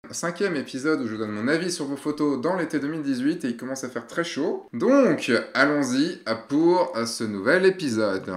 5e épisode où je donne mon avis sur vos photos dans l'été 2018 et il commence à faire très chaud. Donc, allons-y pour ce nouvel épisode.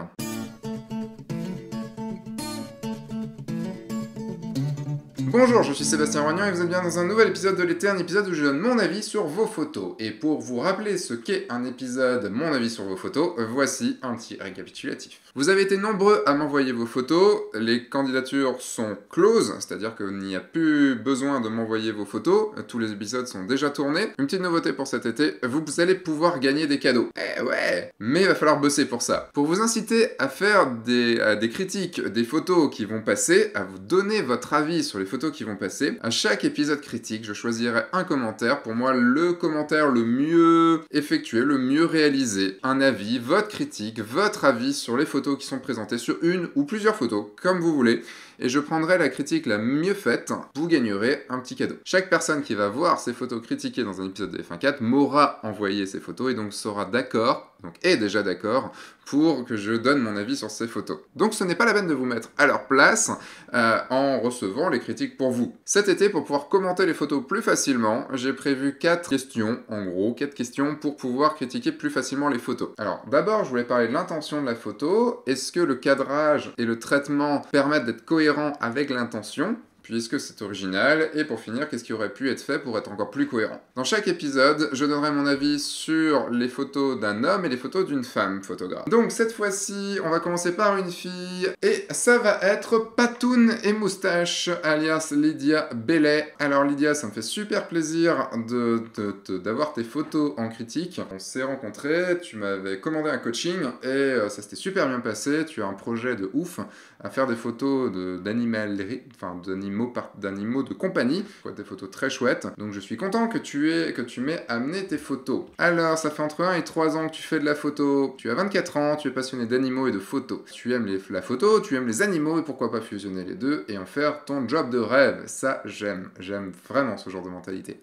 Bonjour, je suis Sébastien Roignan et vous êtes bien dans un nouvel épisode de l'été, un épisode où je donne mon avis sur vos photos. Et pour vous rappeler ce qu'est un épisode Mon avis sur vos photos, voici un petit récapitulatif. Vous avez été nombreux à m'envoyer vos photos, les candidatures sont closes, c'est-à-dire qu'il n'y a plus besoin de m'envoyer vos photos, tous les épisodes sont déjà tournés. Une petite nouveauté pour cet été, vous allez pouvoir gagner des cadeaux. Eh ouais, mais il va falloir bosser pour ça. Pour vous inciter à faire des critiques des photos qui vont passer, à vous donner votre avis sur les photos qui vont passer, à chaque épisode critique, je choisirai un commentaire, pour moi le commentaire le mieux effectué, le mieux réalisé, un avis, votre critique, votre avis sur les photos qui sont présentées, sur une ou plusieurs photos, comme vous voulez, et je prendrai la critique la mieux faite, vous gagnerez un petit cadeau. Chaque personne qui va voir ces photos critiquées dans un épisode de F1.4 m'aura envoyé ces photos et donc sera d'accord, donc est déjà d'accord, pour que je donne mon avis sur ces photos. Donc ce n'est pas la peine de vous mettre à leur place en recevant les critiques pour vous. Cet été, pour pouvoir commenter les photos plus facilement, j'ai prévu 4 questions, en gros, 4 questions pour pouvoir critiquer plus facilement les photos. Alors d'abord, je voulais parler de l'intention de la photo. Est-ce que le cadrage et le traitement permettent d'être cohérents avec l'intention ? Puis est-ce que c'est original? Et pour finir, qu'est-ce qui aurait pu être fait pour être encore plus cohérent? Dans chaque épisode, je donnerai mon avis sur les photos d'un homme et les photos d'une femme photographe. Donc cette fois-ci, on va commencer par une fille, et ça va être Patoun et Moustache, alias Lydia Bellet. Alors Lydia, ça me fait super plaisir d'avoir tes photos en critique. On s'est rencontrés, tu m'avais commandé un coaching, et ça s'était super bien passé. Tu as un projet de ouf à faire des photos d'animalerie, enfin d'animaux de compagnie, des photos très chouettes. Donc je suis content que tu m'aies amené tes photos. Alors, ça fait entre 1 et 3 ans que tu fais de la photo, tu as 24 ans, tu es passionné d'animaux et de photos. Tu aimes la photo, tu aimes les animaux, et pourquoi pas fusionner les deux et en faire ton job de rêve. Ça, j'aime vraiment ce genre de mentalité.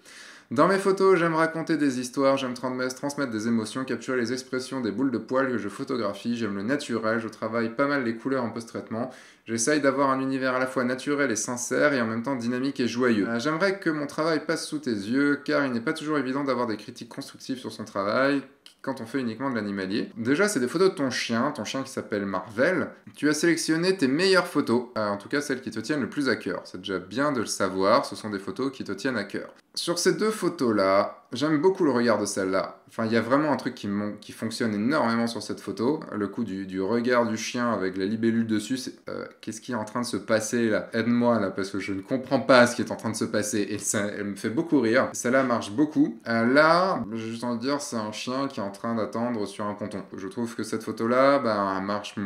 Dans mes photos, j'aime raconter des histoires, j'aime transmettre des émotions, capturer les expressions des boules de poils que je photographie, j'aime le naturel, je travaille pas mal les couleurs en post-traitement, j'essaye d'avoir un univers à la fois naturel et sincère et en même temps dynamique et joyeux. J'aimerais que mon travail passe sous tes yeux, car il n'est pas toujours évident d'avoir des critiques constructives sur son travail quand on fait uniquement de l'animalier. Déjà, c'est des photos de ton chien qui s'appelle Marvel. Tu as sélectionné tes meilleures photos, en tout cas celles qui te tiennent le plus à cœur. C'est déjà bien de le savoir, ce sont des photos qui te tiennent à cœur. Sur ces deux photos-là, j'aime beaucoup le regard de celle-là. Enfin, il y a vraiment un truc qui fonctionne énormément sur cette photo. Le coup du regard du chien avec la libellule dessus, c'est qu'est-ce qui est en train de se passer là? Aide-moi là, parce que je ne comprends pas ce qui est en train de se passer. Et ça, elle me fait beaucoup rire. Celle-là marche beaucoup. Là, j'ai juste envie de dire, c'est un chien qui est en train d'attendre sur un ponton. Je trouve que cette photo-là, elle marche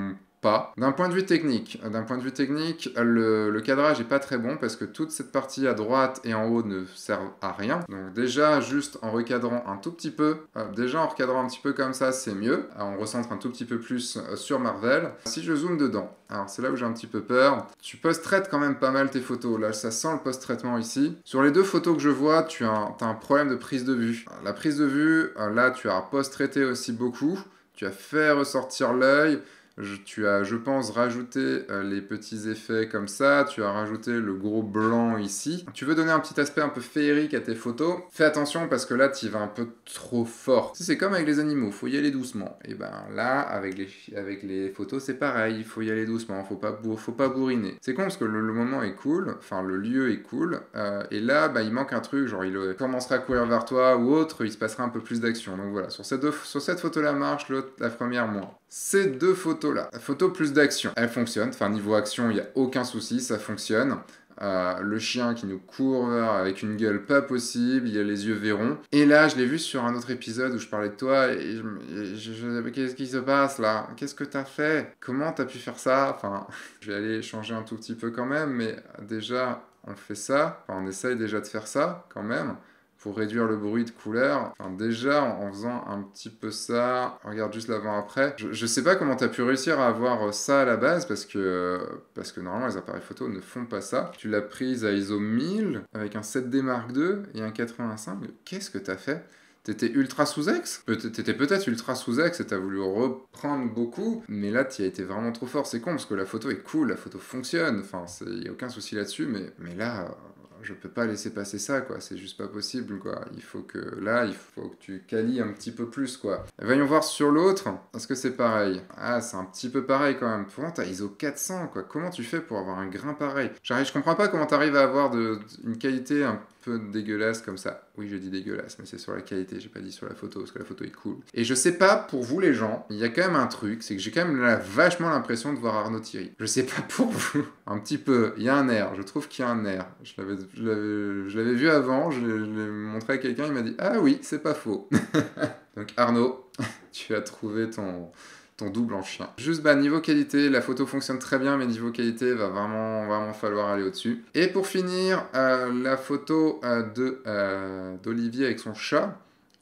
pas. D'un point de vue technique, le cadrage est pas très bon parce que toute cette partie à droite et en haut ne sert à rien. Donc déjà, juste en recadrant un tout petit peu, déjà en recadrant un petit peu comme ça, c'est mieux. On recentre un tout petit peu plus sur Marvel. Si je zoome dedans, alors c'est là où j'ai un petit peu peur. Tu post-traites quand même pas mal tes photos. Là, ça sent le post-traitement ici. Sur les deux photos que je vois, tu as un problème de prise de vue. La prise de vue, là, tu as post-traité aussi beaucoup. Tu as fait ressortir l'œil. Tu as, je pense, rajouté les petits effets comme ça, tu as rajouté le gros blanc ici. Tu veux donner un petit aspect un peu féerique à tes photos. Fais attention parce que là, tu y vas un peu trop fort. C'est comme avec les animaux, faut y aller doucement. Et ben là, avec les photos, c'est pareil, il faut y aller doucement, faut pas bourriner. C'est con parce que le moment est cool, enfin le lieu est cool, et là, il manque un truc, genre il commencera à courir vers toi ou autre, il se passera un peu plus d'action. Donc voilà, sur cette photo-là marche, l'autre, la première moins. Ces deux photos-là, la photo plus d'action, elle fonctionne. Enfin, niveau action, il n'y a aucun souci, ça fonctionne. Le chien qui nous court avec une gueule pas possible, il a les yeux verrons. Et là, je l'ai vu sur un autre épisode où je parlais de toi et qu'est-ce qui se passe là? Qu'est-ce que t'as fait? Comment t'as pu faire ça? Enfin, je vais aller changer un tout petit peu quand même, mais déjà, on fait ça. Enfin, on essaye déjà de faire ça quand même. Pour réduire le bruit de couleur. Enfin, déjà, en faisant un petit peu ça, regarde juste l'avant-après. Je sais pas comment tu as pu réussir à avoir ça à la base, parce que normalement, les appareils photo ne font pas ça. Tu l'as prise à ISO 1000, avec un 7D Mark II et un 85. Mais qu'est-ce que tu as fait? T'étais ultra sous-ex? T'étais peut-être ultra sous-ex et t'as voulu reprendre beaucoup, mais là, t'y as été vraiment trop fort. C'est con, parce que la photo est cool, la photo fonctionne, enfin, y a aucun souci là-dessus, mais là... je peux pas laisser passer ça, quoi. C'est juste pas possible, quoi. Il faut que tu qualies un petit peu plus, quoi. Et voyons voir sur l'autre. Est-ce que c'est pareil? Ah, c'est un petit peu pareil quand même. Pourtant, t'as ISO 400, quoi. Comment tu fais pour avoir un grain pareil? Je comprends pas comment t'arrives à avoir une qualité un peu dégueulasse comme ça. Oui, je dis dégueulasse, mais c'est sur la qualité, j'ai pas dit sur la photo, parce que la photo est cool. Et je sais pas, pour vous les gens, il y a quand même un truc, c'est que j'ai quand même vachement l'impression de voir Arnaud Thierry. Je sais pas pour vous, un petit peu, il y a un air, je trouve qu'il y a un air. Je l'avais vu avant, je l'ai montré à quelqu'un, il m'a dit « Ah oui, c'est pas faux ». Donc Arnaud, tu as trouvé ton double en chien. Juste niveau qualité, la photo fonctionne très bien, mais niveau qualité, va vraiment falloir aller au-dessus. Et pour finir, la photo d'Olivier avec son chat.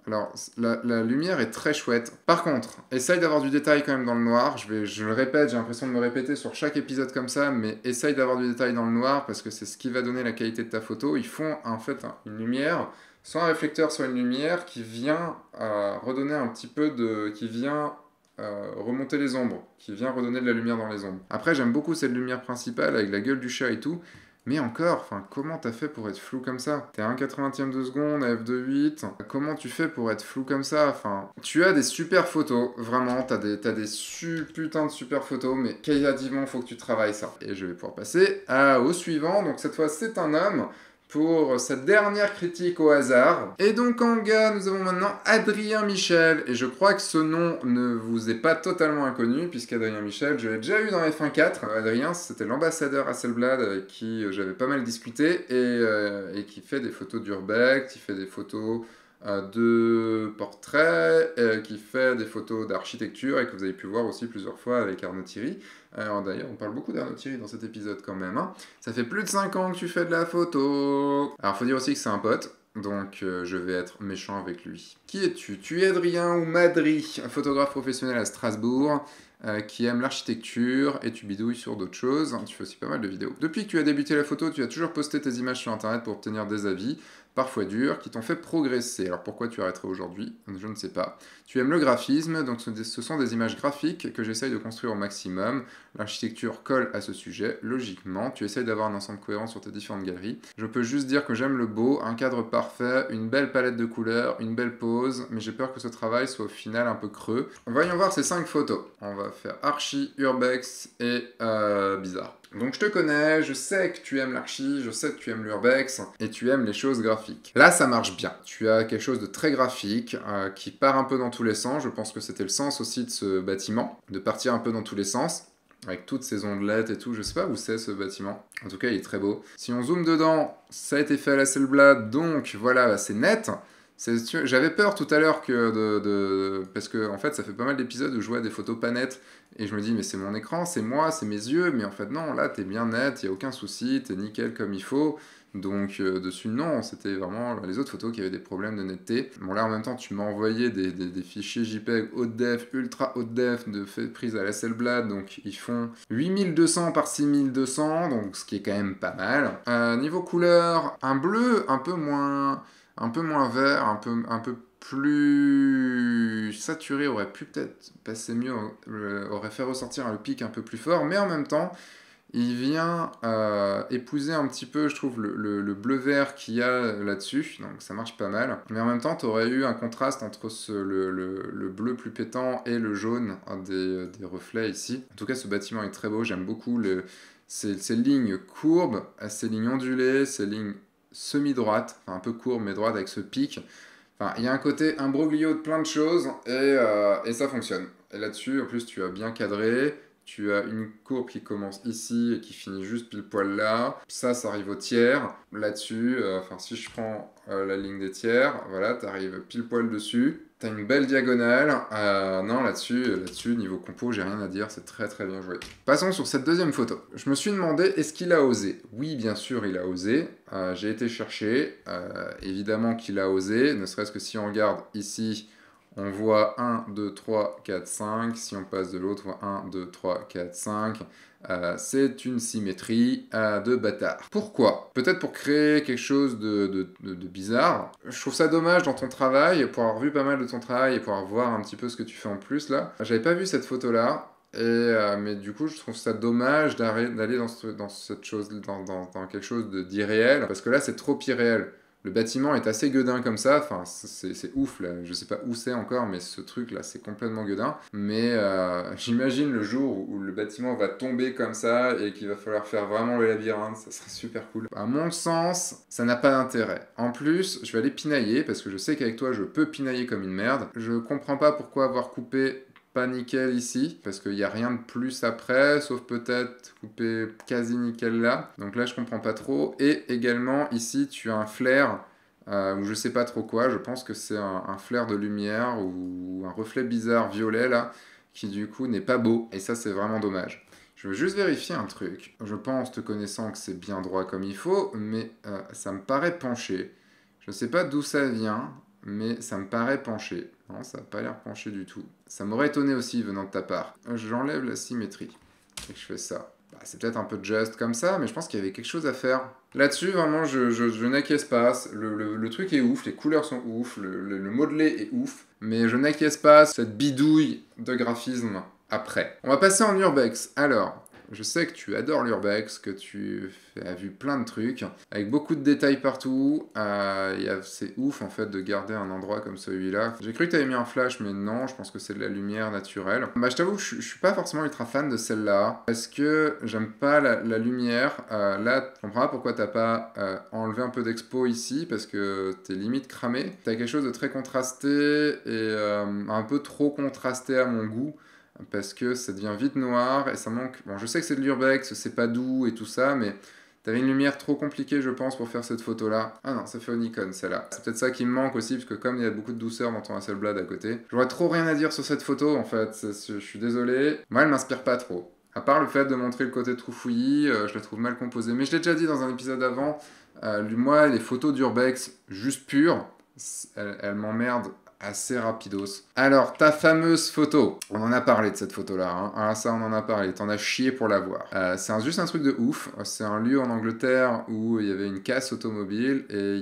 Alors, la lumière est très chouette. Par contre, essaye d'avoir du détail quand même dans le noir. Je le répète, j'ai l'impression de me répéter sur chaque épisode comme ça, mais essaye d'avoir du détail dans le noir parce que c'est ce qui va donner la qualité de ta photo. Ils font en fait une lumière, soit un réflecteur, soit une lumière qui vient redonner un petit peu qui vient remonter les ombres, qui vient redonner de la lumière dans les ombres. Après, j'aime beaucoup cette lumière principale avec la gueule du chat et tout, mais encore, comment t'as fait pour être flou comme ça? T'es à 1/80 de seconde, à f2.8, comment tu fais pour être flou comme ça? Tu as des super photos, vraiment, t'as des putain de super photos, mais qualitativement, faut que tu travailles ça. Et je vais pouvoir passer au suivant, donc cette fois, c'est un homme, pour sa dernière critique au hasard. Et donc en gars, nous avons maintenant Adrien Michel. Et je crois que ce nom ne vous est pas totalement inconnu, puisqu'Adrien Michel, je l'ai déjà eu dans F1.4. Adrien, c'était l'ambassadeur Hasselblad avec qui j'avais pas mal discuté, et qui fait des photos d'urbex, qui fait des photos de portraits, qui fait des photos d'architecture, et que vous avez pu voir aussi plusieurs fois avec Arnaud Thierry. D'ailleurs, on parle beaucoup d'Arnaud Thierry dans cet épisode quand même. Hein. Ça fait plus de 5 ans que tu fais de la photo. Alors, faut dire aussi que c'est un pote, donc je vais être méchant avec lui. Qui es-tu? Tu es Adrien ou Madri, un photographe professionnel à Strasbourg, qui aime l'architecture et tu bidouilles sur d'autres choses. Tu fais aussi pas mal de vidéos. Depuis que tu as débuté la photo, tu as toujours posté tes images sur internet pour obtenir des avis, parfois durs, qui t'ont fait progresser. Alors pourquoi tu arrêterais aujourd'hui? Je ne sais pas. Tu aimes le graphisme, donc ce sont des images graphiques que j'essaye de construire au maximum. L'architecture colle à ce sujet, logiquement. Tu essayes d'avoir un ensemble cohérent sur tes différentes galeries. Je peux juste dire que j'aime le beau, un cadre parfait, une belle palette de couleurs, une belle pose, mais j'ai peur que ce travail soit au final un peu creux. Voyons voir ces 5 photos. On va faire archi, urbex et bizarre. Donc je te connais, je sais que tu aimes l'archi, je sais que tu aimes l'urbex, et tu aimes les choses graphiques. Là, ça marche bien. Tu as quelque chose de très graphique, qui part un peu dans tous les sens. Je pense que c'était le sens aussi de ce bâtiment, de partir un peu dans tous les sens, avec toutes ces ondelettes et tout. Je sais pas où c'est ce bâtiment. En tout cas, il est très beau. Si on zoome dedans, ça a été fait à la Hasselblad, donc voilà, c'est net. J'avais peur tout à l'heure parce que en fait ça fait pas mal d'épisodes où je vois des photos pas nettes et je me dis mais c'est mon écran, c'est moi, c'est mes yeux, mais en fait non, là t'es bien net, y a aucun souci, t'es nickel comme il faut. Donc dessus non, c'était vraiment les autres photos qui avaient des problèmes de netteté. Bon là en même temps tu m'as envoyé des fichiers JPEG haute def, ultra haute def prises à la Hasselblad, donc ils font 8200 par 6200, donc ce qui est quand même pas mal. Niveau couleur, un bleu un peu moins vert, un peu plus saturé, aurait pu peut-être passer mieux, aurait fait ressortir le pic un peu plus fort, mais en même temps, il vient épouser un petit peu, je trouve, le bleu-vert qu'il y a là-dessus, donc ça marche pas mal. Mais en même temps, tu aurais eu un contraste entre le bleu plus pétant et le jaune des reflets ici. En tout cas, ce bâtiment est très beau, j'aime beaucoup ces lignes courbes, ces lignes ondulées, ces lignes semi-droite, enfin un peu courbe mais droite avec ce pic. Enfin, il y a un côté imbroglio de plein de choses et ça fonctionne. Et là-dessus, en plus, tu as bien cadré. Tu as une courbe qui commence ici et qui finit juste pile poil là. Ça arrive au tiers. Là-dessus, si je prends la ligne des tiers, voilà, tu arrives pile poil dessus. T'as une belle diagonale. Non, là-dessus, niveau compo, j'ai rien à dire. C'est très très bien joué. Passons sur cette deuxième photo. Je me suis demandé, est-ce qu'il a osé? Oui, bien sûr, il a osé. J'ai été chercher. Évidemment qu'il a osé. Ne serait-ce que si on regarde ici, on voit 1, 2, 3, 4, 5. Si on passe de l'autre, on voit 1, 2, 3, 4, 5. C'est une symétrie de bâtard. Pourquoi? Peut-être pour créer quelque chose de bizarre. Je trouve ça dommage dans ton travail, pour avoir vu pas mal de ton travail et pour avoir voir un petit peu ce que tu fais en plus là. J'avais pas vu cette photo là. Mais du coup, je trouve ça dommage d'aller dans cette chose, dans quelque chose d'irréel, parce que là, c'est trop irréel. Le bâtiment est assez gueudin comme ça, enfin, c'est ouf, là. Je sais pas où c'est encore, mais ce truc-là, c'est complètement gueudin. Mais j'imagine le jour où le bâtiment va tomber comme ça et qu'il va falloir faire vraiment le labyrinthe, ça serait super cool. À mon sens, ça n'a pas d'intérêt. En plus, je vais aller pinailler, parce que je sais qu'avec toi, je peux pinailler comme une merde. Je comprends pas pourquoi avoir coupé pas nickel ici, parce qu'il n'y a rien de plus après, sauf peut-être couper quasi nickel là. Donc là, je comprends pas trop. Et également, ici, tu as un flair, ou je sais pas trop quoi, je pense que c'est un flair de lumière, ou un reflet bizarre violet là, qui du coup n'est pas beau. Et ça, c'est vraiment dommage. Je veux juste vérifier un truc. Je pense, te connaissant, que c'est bien droit comme il faut, mais ça me paraît penché. Je sais pas d'où ça vient, mais ça me paraît penché. Non, ça n'a pas l'air penché du tout. Ça m'aurait étonné aussi venant de ta part. J'enlève la symétrie. Et je fais ça. Bah, c'est peut-être un peu just comme ça, mais je pense qu'il y avait quelque chose à faire. Là-dessus, vraiment, je n'acquiesce pas. Le truc est ouf, les couleurs sont ouf, le modelé est ouf, mais je n'acquiesce pas cette bidouille de graphisme après. On va passer en urbex. Alors, je sais que tu adores l'urbex, que tu as vu plein de trucs, avec beaucoup de détails partout. C'est ouf en fait de garder un endroit comme celui-là. J'ai cru que tu avais mis un flash, mais non, je pense que c'est de la lumière naturelle. Bah, je t'avoue que je suis pas forcément ultra fan de celle-là, parce que j'aime pas la lumière. Là, je comprends pas pourquoi t'as pas enlevé un peu d'expo ici, parce que t'es limite cramé. T'as quelque chose de très contrasté et un peu trop contrasté à mon goût, parce que ça devient vite noir et ça manque. Bon, je sais que c'est de l'urbex, c'est pas doux et tout ça, mais t'avais une lumière trop compliquée, je pense, pour faire cette photo-là. Ah non, ça fait au Nikon, celle-là. C'est peut-être ça qui me manque aussi, parce que comme il y a beaucoup de douceur dans ton Hasselblad à côté, j'aurais trop rien à dire sur cette photo, en fait. Je suis désolé. Moi, elle m'inspire pas trop. À part le fait de montrer le côté trou fouillis, je la trouve mal composée. Mais je l'ai déjà dit dans un épisode avant, moi, les photos d'urbex, juste pures, elles m'emmerdent assez rapidos. Alors, ta fameuse photo, on en a parlé de cette photo-là, hein. Ah, ça on en a parlé, t'en as chié pour la voir. Juste un truc de ouf, c'est un lieu en Angleterre où il y avait une casse automobile et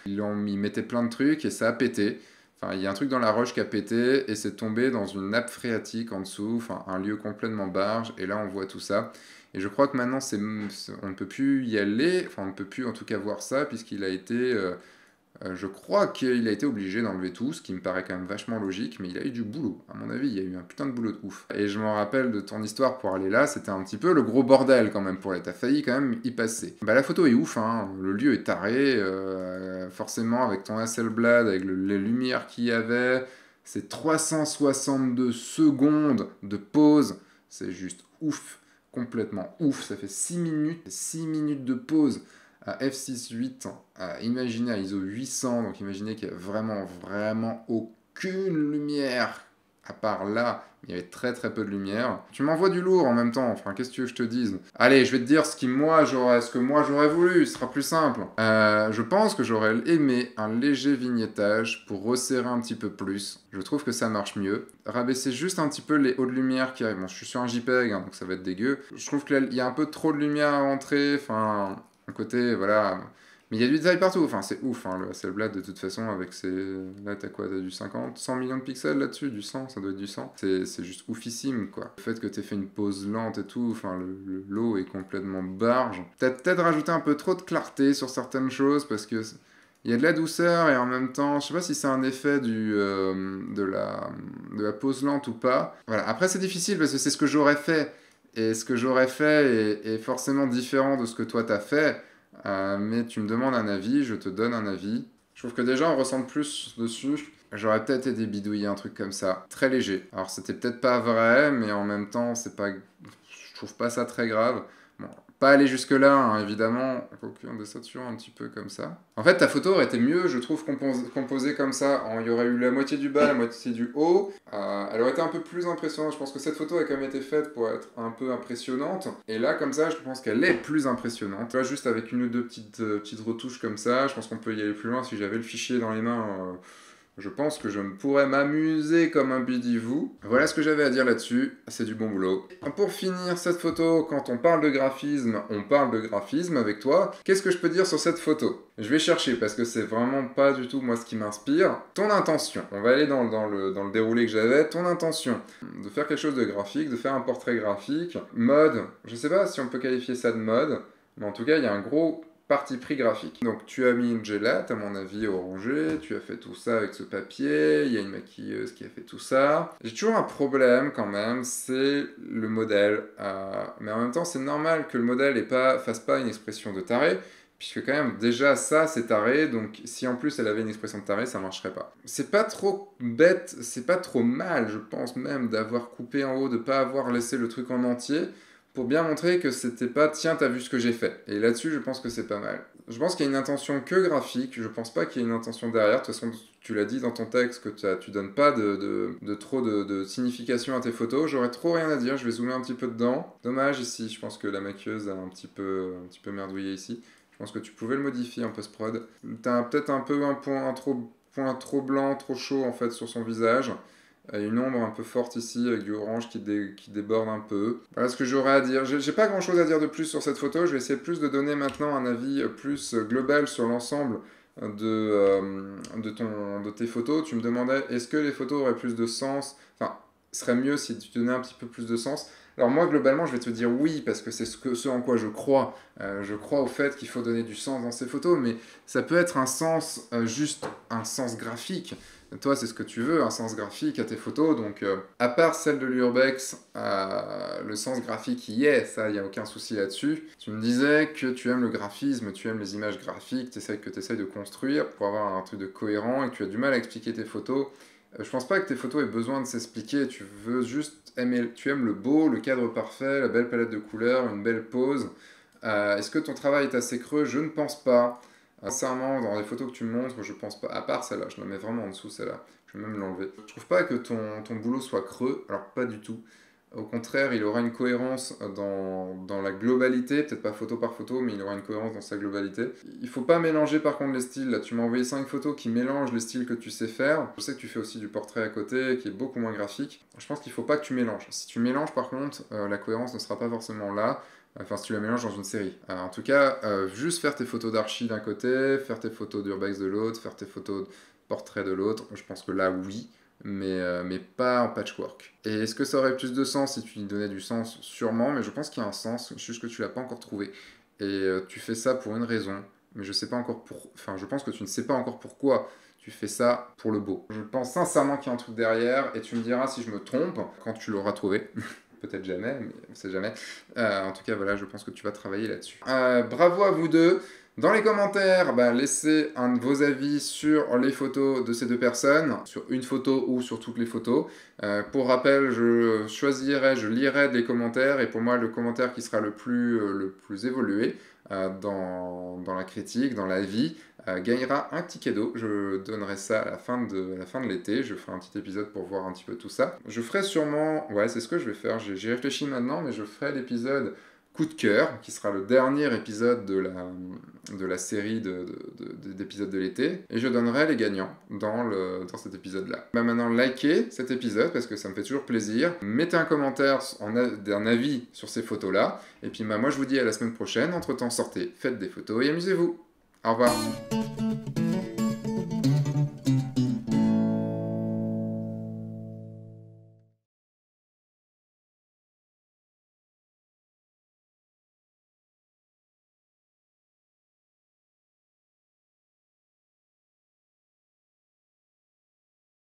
ils mettaient plein de trucs et ça a pété. Enfin, il y a un truc dans la roche qui a pété et c'est tombé dans une nappe phréatique en dessous, enfin un lieu complètement barge, et là on voit tout ça. Et je crois que maintenant on ne peut plus y aller, enfin on ne peut plus en tout cas voir ça, puisqu'il a été je crois qu'il a été obligé d'enlever tout, ce qui me paraît quand même vachement logique, mais il a eu du boulot. À mon avis, il y a eu un putain de boulot de ouf. Et je me rappelle de ton histoire pour aller là, c'était un petit peu le gros bordel quand même pour elle. T'as failli quand même y passer. Bah la photo est ouf, hein. Le lieu est taré, forcément avec ton Hasselblad, avec les lumières qu'il y avait, c'est 362 secondes de pause, c'est juste ouf, complètement ouf. Ça fait 6 minutes de pause à f6.8, imaginez à ISO 800, donc imaginez qu'il n'y a vraiment aucune lumière, à part là, il y avait très peu de lumière. Tu m'envoies du lourd en même temps, enfin qu'est-ce que tu veux que je te dise? Allez, je vais te dire ce que moi j'aurais voulu, ce sera plus simple. Je pense que j'aurais aimé un léger vignettage pour resserrer un petit peu plus. Je trouve que ça marche mieux. Rabaisser juste un petit peu les hauts de lumière qui arrivent. Bon, je suis sur un JPEG, hein, donc ça va être dégueu. Je trouve qu'il y a un peu trop de lumière à rentrer, enfin un côté, voilà. Mais il y a du détail partout, enfin c'est ouf, hein, le Hasselblad de toute façon, avec ses... Là t'as quoi, t'as du 50, 100 millions de pixels là-dessus, du 100, ça doit être du 100. C'est juste oufissime, quoi. Le fait que t'aies fait une pause lente et tout, enfin l'eau est complètement barge. T'as peut-être rajouté un peu trop de clarté sur certaines choses, parce que il y a de la douceur et en même temps, je sais pas si c'est un effet de la pause lente ou pas. Voilà, après c'est difficile parce que c'est ce que j'aurais fait. Et ce que j'aurais fait est forcément différent de ce que toi t'as fait. Mais tu me demandes un avis, je te donne un avis. Je trouve que déjà on ressent plus dessus. J'aurais peut-être été bidouiller un truc comme ça, très léger. Alors c'était peut-être pas vrai, mais en même temps je trouve pas ça très grave. Bon, pas aller jusque-là, hein, évidemment. Quoique on désature un petit peu comme ça. En fait, ta photo aurait été mieux, je trouve, composée comme ça. Il y aurait eu la moitié du bas, la moitié du haut. Elle aurait été un peu plus impressionnante. Je pense que cette photo a quand même été faite pour être un peu impressionnante. Et là, comme ça, je pense qu'elle est plus impressionnante. Là, juste avec une ou deux petites retouches comme ça, je pense qu'on peut y aller plus loin. Si j'avais le fichier dans les mains, Je pense que je me pourrais m'amuser comme un bidivou. Voilà ce que j'avais à dire là-dessus, c'est du bon boulot. Pour finir cette photo, quand on parle de graphisme avec toi. Qu'est-ce que je peux dire sur cette photo? Je vais chercher parce que c'est vraiment pas du tout moi ce qui m'inspire. Ton intention, on va aller dans le déroulé que j'avais. Ton intention de faire quelque chose de graphique, de faire un portrait graphique. Mode, je sais pas si on peut qualifier ça de mode, mais en tout cas il y a un gros parti pris graphique. Donc tu as mis une gélate, à mon avis orangée, tu as fait tout ça avec ce papier, il y a une maquilleuse qui a fait tout ça. J'ai toujours un problème quand même, c'est le modèle. Mais en même temps, c'est normal que le modèle fasse pas une expression de taré, puisque quand même, déjà ça c'est taré, donc si en plus elle avait une expression de taré, ça marcherait pas. C'est pas trop bête, c'est pas trop mal, je pense même, d'avoir coupé en haut, de pas avoir laissé le truc en entier, pour bien montrer que c'était pas tiens t'as vu ce que j'ai fait. Et là-dessus je pense que c'est pas mal. Je pense qu'il y a une intention que graphique, je pense pas qu'il y ait une intention derrière. De toute façon tu l'as dit dans ton texte que tu donnes pas trop de signification à tes photos. J'aurais trop rien à dire, je vais zoomer un petit peu dedans. Dommage ici, je pense que la maquilleuse a un petit peu merdouillé ici. Je pense que tu pouvais le modifier en post-prod. T'as peut-être un peu un point trop blanc, trop chaud en fait sur son visage. Une ombre un peu forte ici avec du orange qui déborde un peu. Voilà ce que j'aurais à dire. J'ai pas grand chose à dire de plus sur cette photo. Je vais essayer plus de donner maintenant un avis plus global sur l'ensemble de tes photos. Tu me demandais est-ce que les photos auraient plus de sens? Enfin, ce serait mieux si tu donnais un petit peu plus de sens. Alors moi, globalement, je vais te dire oui, parce que c'est ce en quoi je crois. Je crois au fait qu'il faut donner du sens dans ces photos, mais ça peut être un sens, juste un sens graphique. Toi, c'est ce que tu veux, un sens graphique à tes photos. Donc, à part celle de l'Urbex, le sens graphique y est, ça, il n'y a aucun souci là-dessus. Tu me disais que tu aimes le graphisme, tu aimes les images graphiques, que tu essayes de construire pour avoir un truc de cohérent et que tu as du mal à expliquer tes photos. Je pense pas que tes photos aient besoin de s'expliquer, tu veux juste tu aimes le beau, le cadre parfait, la belle palette de couleurs, une belle pose. Est-ce que ton travail est assez creux? Je ne pense pas. Sincèrement, dans les photos que tu me montres, je pense pas. À part celle-là, je la mets vraiment en dessous, celle-là. Je vais même l'enlever. Je trouve pas que ton boulot soit creux, alors pas du tout. Au contraire, il aura une cohérence dans la globalité, peut-être pas photo par photo, mais il aura une cohérence dans sa globalité. Il faut pas mélanger par contre les styles. Là, tu m'as envoyé 5 photos qui mélangent les styles que tu sais faire. Je sais que tu fais aussi du portrait à côté, qui est beaucoup moins graphique. Je pense qu'il faut pas que tu mélanges. Si tu mélanges par contre, la cohérence ne sera pas forcément là. Enfin, si tu la mélanges dans une série. En tout cas, juste faire tes photos d'archi d'un côté, faire tes photos d'urbex de l'autre, faire tes photos de portrait de l'autre, je pense que là, oui, mais pas en patchwork. Et est-ce que ça aurait plus de sens si tu y donnais du sens? Sûrement, mais je pense qu'il y a un sens, juste que tu l'as pas encore trouvé. Et tu fais ça pour une raison, mais je sais pas encore Enfin, je pense que tu ne sais pas encore pourquoi tu fais ça pour le beau. Je pense sincèrement qu'il y a un truc derrière, et tu me diras si je me trompe quand tu l'auras trouvé. Peut-être jamais, mais on sait jamais. En tout cas, voilà, je pense que tu vas travailler là-dessus. Bravo à vous deux. Dans les commentaires, laissez un de vos avis sur les photos de ces deux personnes, sur une photo ou sur toutes les photos. Pour rappel, je lirai les commentaires, et pour moi, le commentaire qui sera le plus évolué dans la critique, dans la vie, gagnera un petit cadeau. Je donnerai ça à la fin de l'été. Je ferai un petit épisode pour voir un petit peu tout ça. Je ferai sûrement... Ouais, c'est ce que je vais faire. J'y réfléchis maintenant, mais je ferai l'épisode coup de cœur, qui sera le dernier épisode de la série d'épisodes de l'été. Et je donnerai les gagnants dans cet épisode-là. Maintenant, likez cet épisode, parce que ça me fait toujours plaisir. Mettez un commentaire, un avis sur ces photos-là. Et puis moi, je vous dis à la semaine prochaine. Entre-temps, sortez, faites des photos et amusez-vous. Au revoir.